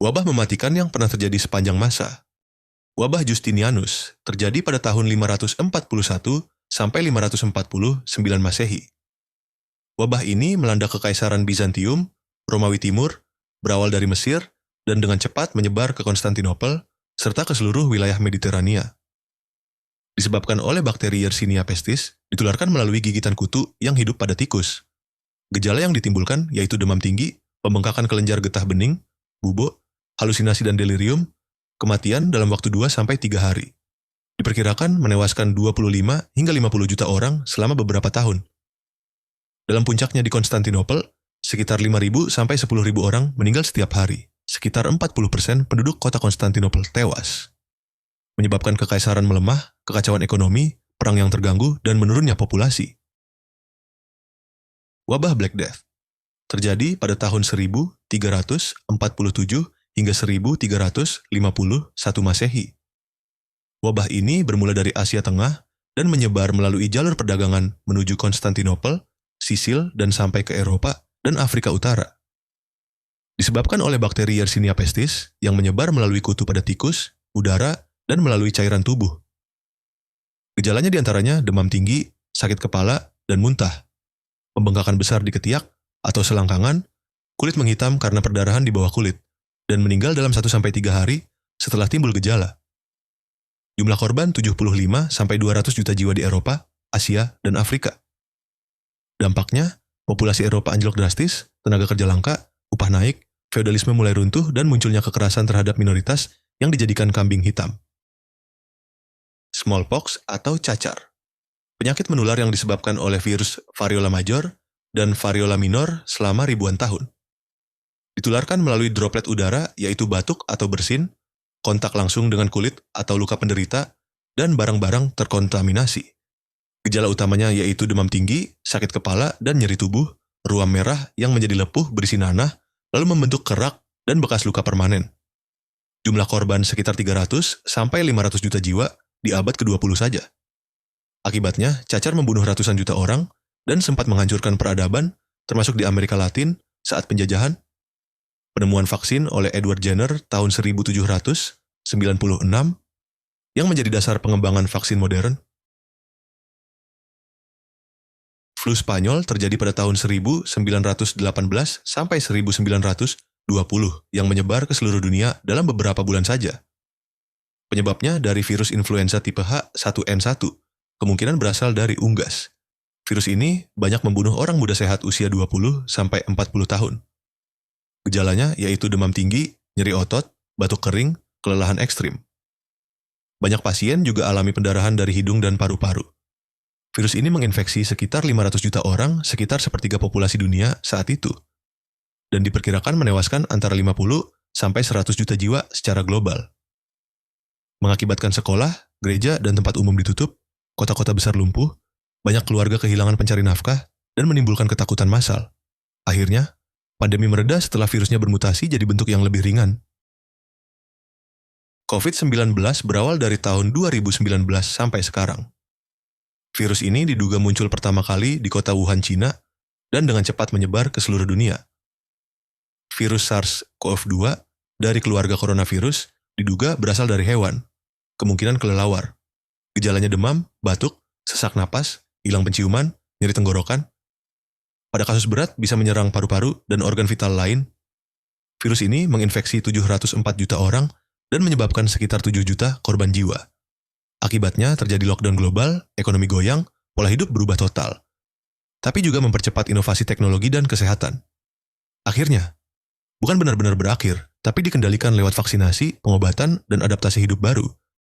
Wabah mematikan yang pernah terjadi sepanjang masa. Wabah Justinianus terjadi pada tahun 541 sampai 549 Masehi. Wabah ini melanda Kekaisaran Bizantium, Romawi Timur, berawal dari Mesir, dan dengan cepat menyebar ke Konstantinopel, serta ke seluruh wilayah Mediterania. Disebabkan oleh bakteri Yersinia pestis, ditularkan melalui gigitan kutu yang hidup pada tikus. Gejala yang ditimbulkan yaitu demam tinggi, pembengkakan kelenjar getah bening, bubuk, halusinasi dan delirium, kematian dalam waktu 2-3 hari. Diperkirakan menewaskan 25 hingga 50 juta orang selama beberapa tahun. Dalam puncaknya di Konstantinopel, sekitar 5.000 sampai 10.000 orang meninggal setiap hari. Sekitar 40% penduduk kota Konstantinopel tewas. Menyebabkan kekaisaran melemah, kekacauan ekonomi, perang yang terganggu, dan menurunnya populasi. Wabah Black Death terjadi pada tahun 1347 hingga 1351 Masehi. Wabah ini bermula dari Asia Tengah dan menyebar melalui jalur perdagangan menuju Konstantinopel, Sisil, dan sampai ke Eropa dan Afrika Utara. Disebabkan oleh bakteri Yersinia pestis yang menyebar melalui kutu pada tikus, udara, dan melalui cairan tubuh. Gejalanya diantaranya demam tinggi, sakit kepala, dan muntah, pembengkakan besar di ketiak atau selangkangan, kulit menghitam karena perdarahan di bawah kulit, dan meninggal dalam 1-3 hari setelah timbul gejala. Jumlah korban 75-200 juta jiwa di Eropa, Asia, dan Afrika. Dampaknya, populasi Eropa anjlok drastis, tenaga kerja langka, upah naik, feodalisme mulai runtuh, dan munculnya kekerasan terhadap minoritas yang dijadikan kambing hitam. Smallpox atau cacar. Penyakit menular yang disebabkan oleh virus variola major dan variola minor selama ribuan tahun. Ditularkan melalui droplet udara yaitu batuk atau bersin, kontak langsung dengan kulit atau luka penderita, dan barang-barang terkontaminasi. Gejala utamanya yaitu demam tinggi, sakit kepala, dan nyeri tubuh, ruam merah yang menjadi lepuh berisi nanah, lalu membentuk kerak dan bekas luka permanen. Jumlah korban sekitar 300-500 juta jiwa di abad ke-20 saja. Akibatnya, cacar membunuh ratusan juta orang dan sempat menghancurkan peradaban, termasuk di Amerika Latin saat penjajahan. Penemuan vaksin oleh Edward Jenner tahun 1796 yang menjadi dasar pengembangan vaksin modern. Flu Spanyol terjadi pada tahun 1918 sampai 1920 yang menyebar ke seluruh dunia dalam beberapa bulan saja. Penyebabnya dari virus influenza tipe H1N1, kemungkinan berasal dari unggas. Virus ini banyak membunuh orang muda sehat usia 20-40 tahun. Gejalanya yaitu demam tinggi, nyeri otot, batuk kering, kelelahan ekstrim. Banyak pasien juga alami pendarahan dari hidung dan paru-paru. Virus ini menginfeksi sekitar 500 juta orang, sekitar sepertiga populasi dunia saat itu. Dan diperkirakan menewaskan antara 50 sampai 100 juta jiwa secara global. Mengakibatkan sekolah, gereja, dan tempat umum ditutup, kota-kota besar lumpuh, banyak keluarga kehilangan pencari nafkah, dan menimbulkan ketakutan massal. Akhirnya, pandemi mereda setelah virusnya bermutasi jadi bentuk yang lebih ringan. COVID-19 berawal dari tahun 2019 sampai sekarang. Virus ini diduga muncul pertama kali di kota Wuhan, Cina, dan dengan cepat menyebar ke seluruh dunia. Virus SARS-CoV-2 dari keluarga coronavirus diduga berasal dari hewan, kemungkinan kelelawar. Gejalanya demam, batuk, sesak napas, hilang penciuman, nyeri tenggorokan. Pada kasus berat bisa menyerang paru-paru dan organ vital lain. Virus ini menginfeksi 704 juta orang dan menyebabkan sekitar 7 juta korban jiwa. Akibatnya terjadi lockdown global, ekonomi goyang, pola hidup berubah total. Tapi juga mempercepat inovasi teknologi dan kesehatan. Akhirnya, bukan benar-benar berakhir, tapi dikendalikan lewat vaksinasi, pengobatan, dan adaptasi hidup baru.